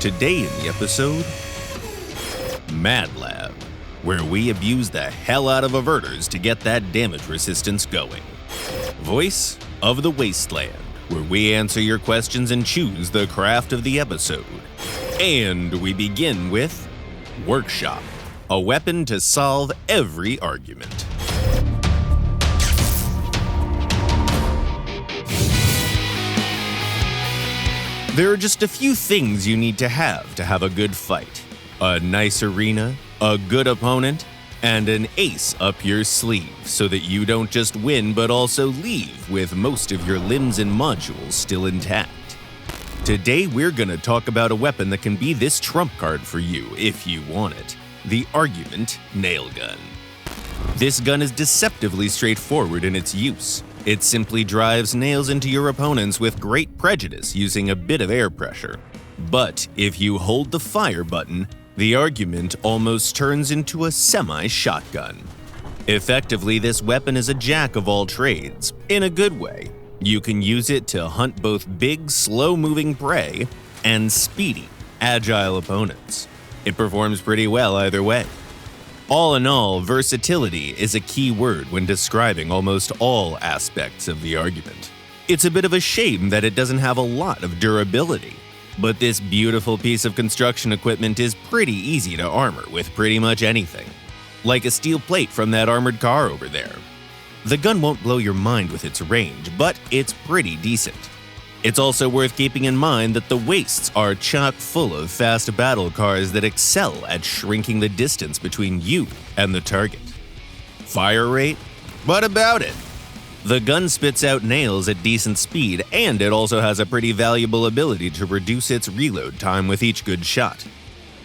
Today in the episode, Mad Lab, where we abuse the hell out of Averters to get that damage resistance going. Voice of the Wasteland, where we answer your questions and choose the craft of the episode. And we begin with Workshop, a weapon to solve every argument. There are just a few things you need to have a good fight. A nice arena, a good opponent, and an ace up your sleeve so that you don't just win but also leave with most of your limbs and modules still intact. Today we're gonna talk about a weapon that can be this trump card for you if you want it. The Argument Nail Gun. This gun is deceptively straightforward in its use. It simply drives nails into your opponents with great prejudice using a bit of air pressure. But if you hold the fire button, the Argument almost turns into a semi-shotgun. Effectively, this weapon is a jack of all trades, in a good way. You can use it to hunt both big, slow-moving prey and speedy, agile opponents. It performs pretty well either way. All in all, versatility is a key word when describing almost all aspects of the Argument. It's a bit of a shame that it doesn't have a lot of durability, but this beautiful piece of construction equipment is pretty easy to armor with pretty much anything, like a steel plate from that armored car over there. The gun won't blow your mind with its range, but it's pretty decent. It's also worth keeping in mind that the wastes are chock full of fast battle cars that excel at shrinking the distance between you and the target. Fire rate? What about it? The gun spits out nails at decent speed, and it also has a pretty valuable ability to reduce its reload time with each good shot.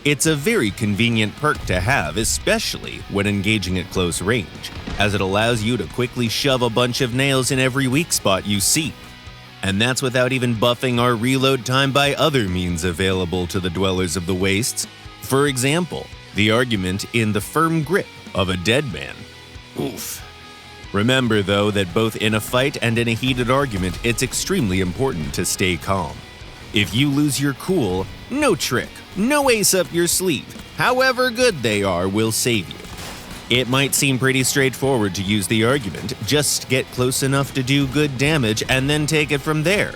It's a very convenient perk to have, especially when engaging at close range, as it allows you to quickly shove a bunch of nails in every weak spot you see. And that's without even buffing our reload time by other means available to the dwellers of the wastes. For example, the Argument in the firm grip of a dead man. Oof. Remember though that both in a fight and in a heated argument, it's extremely important to stay calm. If you lose your cool, no trick, no ace up your sleeve, however good they are, will save you. It might seem pretty straightforward to use the Argument, just get close enough to do good damage and then take it from there.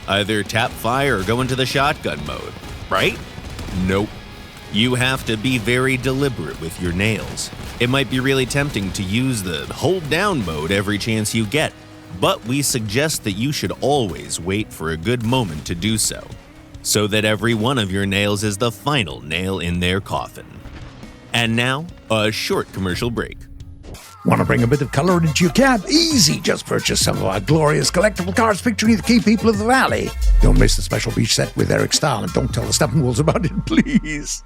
Either tap fire or go into the shotgun mode, right? Nope. You have to be very deliberate with your nails. It might be really tempting to use the hold down mode every chance you get, but we suggest that you should always wait for a good moment to do so that every one of your nails is the final nail in their coffin. And now, a short commercial break. Want to bring a bit of color into your cab? Easy! Just purchase some of our glorious collectible cards featuring the key people of the valley. Don't miss the special beach set with Eric Stahl, and don't tell the Steppenwolves about it, please.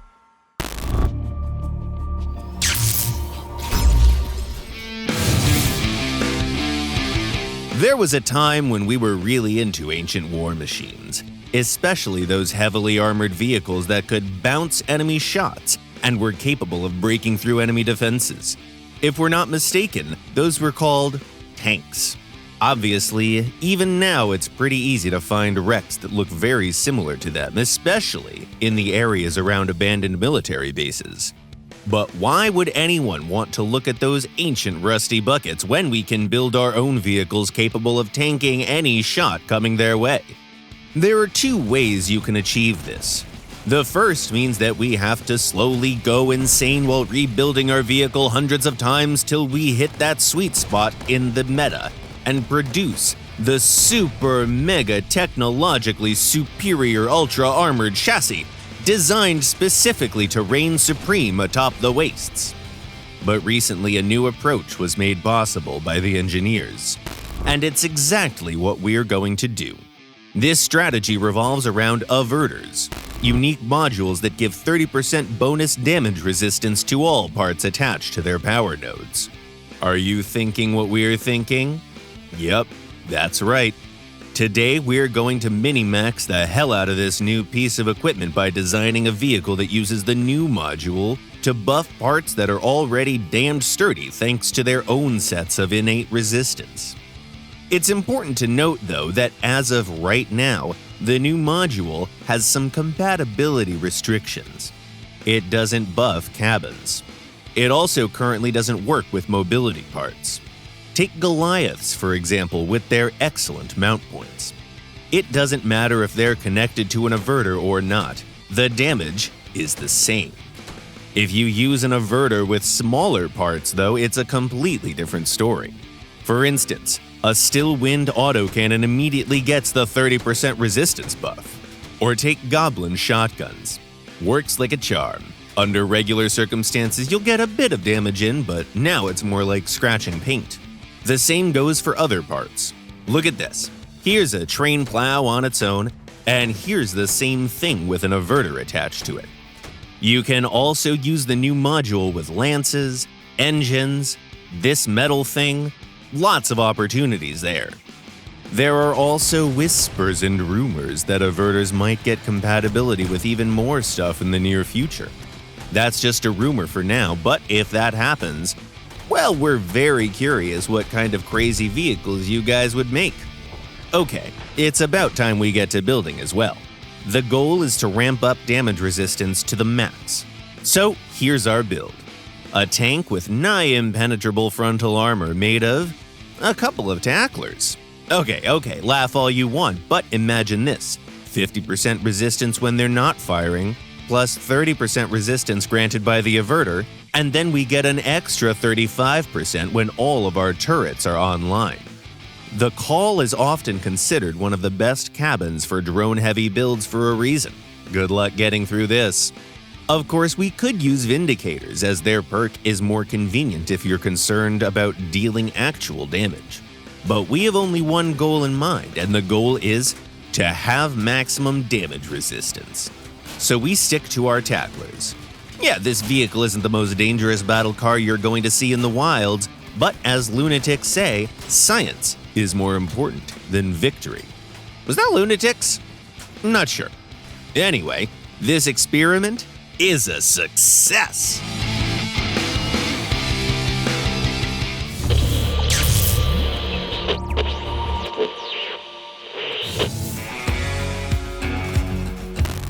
There was a time when we were really into ancient war machines, especially those heavily armored vehicles that could bounce enemy shots and were capable of breaking through enemy defenses. If we're not mistaken, those were called tanks. Obviously, even now it's pretty easy to find wrecks that look very similar to them, especially in the areas around abandoned military bases. But why would anyone want to look at those ancient rusty buckets when we can build our own vehicles capable of tanking any shot coming their way? There are two ways you can achieve this. The first means that we have to slowly go insane while rebuilding our vehicle hundreds of times till we hit that sweet spot in the meta and produce the super mega technologically superior ultra armored chassis designed specifically to reign supreme atop the wastes. But recently a new approach was made possible by the engineers, and it's exactly what we're going to do. This strategy revolves around Averters, unique modules that give 30% bonus damage resistance to all parts attached to their power nodes. Are you thinking what we're thinking? Yep, that's right. Today we're going to min-max the hell out of this new piece of equipment by designing a vehicle that uses the new module to buff parts that are already damned sturdy thanks to their own sets of innate resistance. It's important to note, though, that as of right now, the new module has some compatibility restrictions. It doesn't buff cabins. It also currently doesn't work with mobility parts. Take Goliaths, for example, with their excellent mount points. It doesn't matter if they're connected to an averter or not, the damage is the same. If you use an averter with smaller parts, though, it's a completely different story. For instance, a still wind autocannon immediately gets the 30% resistance buff. Or take goblin shotguns. Works like a charm. Under regular circumstances, you'll get a bit of damage in, but now it's more like scratching paint. The same goes for other parts. Look at this. Here's a train plow on its own, and here's the same thing with an averter attached to it. You can also use the new module with lances, engines, this metal thing, lots of opportunities there. There are also whispers and rumors that averters might get compatibility with even more stuff in the near future. That's just a rumor for now, but if that happens, well, we're very curious what kind of crazy vehicles you guys would make. Okay, it's about time we get to building as well. The goal is to ramp up damage resistance to the max. So here's our build. A tank with nigh impenetrable frontal armor made of a couple of tacklers. Okay, laugh all you want, but imagine this. 50% resistance when they're not firing, plus 30% resistance granted by the averter, and then we get an extra 35% when all of our turrets are online. The Call is often considered one of the best cabins for drone-heavy builds for a reason. Good luck getting through this. Of course, we could use Vindicators, as their perk is more convenient if you're concerned about dealing actual damage. But we have only one goal in mind, and the goal is to have maximum damage resistance. So we stick to our tacklers. Yeah, this vehicle isn't the most dangerous battle car you're going to see in the wilds, but as lunatics say, science is more important than victory. Was that lunatics? I'm not sure. Anyway, this experiment is a success.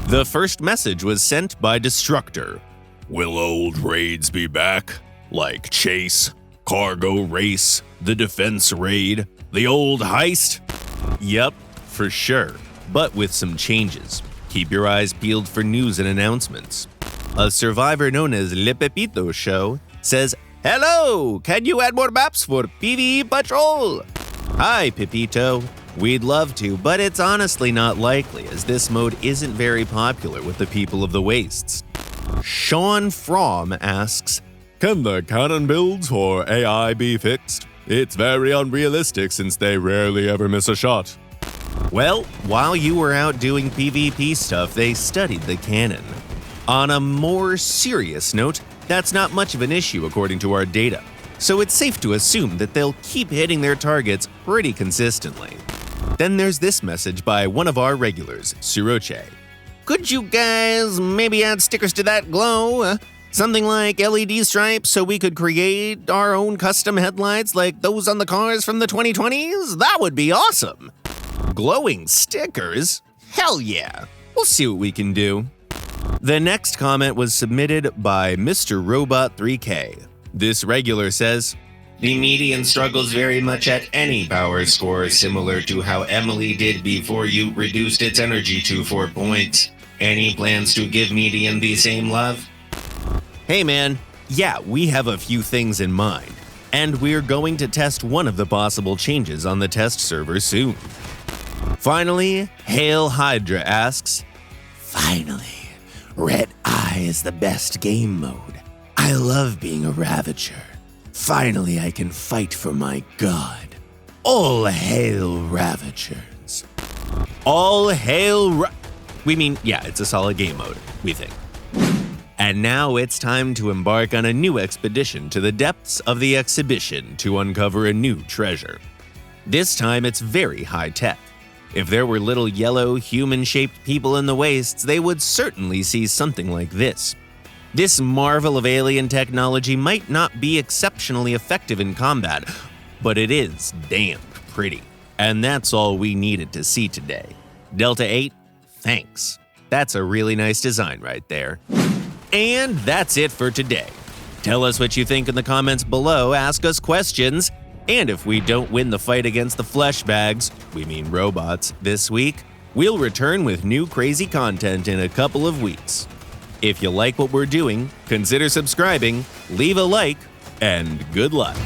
The first message was sent by Destructor. Will old raids be back? Like Chase, Cargo Race, the Defense Raid, the old heist? Yep, for sure, but with some changes. Keep your eyes peeled for news and announcements. A survivor known as Le Pepito Show says, "Hello, can you add more maps for PvE Patrol?" Hi, Pepito. We'd love to, but it's honestly not likely, as this mode isn't very popular with the people of the Wastes. Sean Fromm asks, "Can the cannon builds for AI be fixed? It's very unrealistic since they rarely ever miss a shot." Well, while you were out doing PvP stuff, they studied the cannon. On a more serious note, that's not much of an issue according to our data, so it's safe to assume that they'll keep hitting their targets pretty consistently. Then there's this message by one of our regulars, Siroche. "Could you guys maybe add stickers to that glow? Something like LED stripes so we could create our own custom headlights like those on the cars from the 2020s? That would be awesome." Glowing stickers? Hell yeah. We'll see what we can do. The next comment was submitted by Mr. Robot 3K. This regular says, "The median struggles very much at any power score, similar to how Emily did before you reduced its energy to 4 points. Any plans to give median the same love?" Hey man, yeah, we have a few things in mind, and we're going to test one of the possible changes on the test server soon. Finally, Hail Hydra asks, "Finally, Red Eye is the best game mode. I love being a Ravager. Finally, I can fight for my god. All hail Ravagers." All hail We mean, yeah, it's a solid game mode, we think. And now it's time to embark on a new expedition to the depths of the exhibition to uncover a new treasure. This time it's very high-tech. If there were little yellow, human-shaped people in the wastes, they would certainly see something like this. This marvel of alien technology might not be exceptionally effective in combat, but it is damned pretty. And that's all we needed to see today. Delta 8, thanks. That's a really nice design right there. And that's it for today. Tell us what you think in the comments below, ask us questions, and if we don't win the fight against the flesh bags, we mean robots, this week, we'll return with new crazy content in a couple of weeks. If you like what we're doing, consider subscribing, leave a like, and good luck.